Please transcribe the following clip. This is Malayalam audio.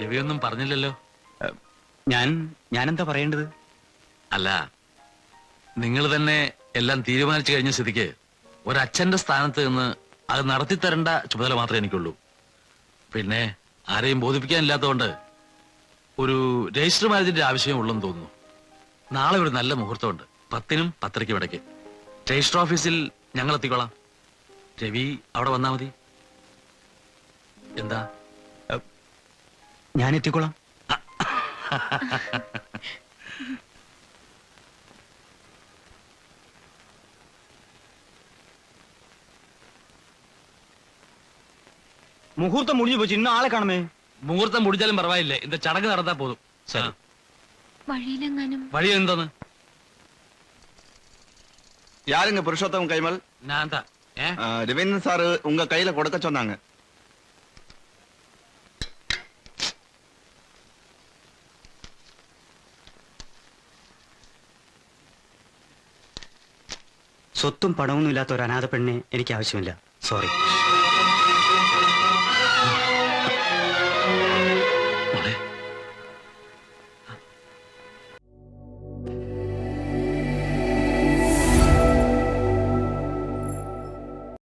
രവിയൊന്നും പറഞ്ഞില്ലല്ലോ. ഞാനെന്താ പറയേണ്ടത്? അല്ല, നിങ്ങൾ തന്നെ എല്ലാം തീരുമാനിച്ചു കഴിഞ്ഞ സ്ഥിതിക്ക് ഒരച്ഛന്റെ സ്ഥാനത്ത് നിന്ന് അത് നടത്തിത്തരേണ്ട ചുമതല മാത്രമേ എനിക്കുള്ളൂ. പിന്നെ ആരെയും ബോധിപ്പിക്കാനില്ലാത്തതുകൊണ്ട് ഒരു രജിസ്റ്റർ മാരേജിന്റെ ആവശ്യമേ ഉള്ളെന്ന് തോന്നുന്നു. നാളെ ഒരു നല്ല മുഹൂർത്തമുണ്ട്, 10നും 10:30ക്കും ഇടയ്ക്ക്. രജിസ്റ്റർ ഓഫീസിൽ ഞങ്ങൾ എത്തിക്കോളാം. രവി അവിടെ വന്നാ മതി. എന്താ? ഞാൻ എത്തിക്കോളാം. മുഹൂർത്തം മുടിഞ്ഞു പോയി. ഇന്ന ആളെ കാണുമേ. മുഹൂർത്തം മുടിച്ചാലും പറവായില്ലേ, இந்த ചടങ്ങ് നടന്നാ പോതും. വഴി എന്തോന്ന്? யாருங்க புருஷோத்தம் கைமல்? நான் தான். ரவீந்திரன் சார் உங்க கையில கொடுக்க சொன்னாங்க. സ്വത്തും പണമൊന്നും ഇല്ലാത്ത ഒരു അനാഥ പെണ്ണിനെ എനിക്ക് ആവശ്യമില്ല. സോറി.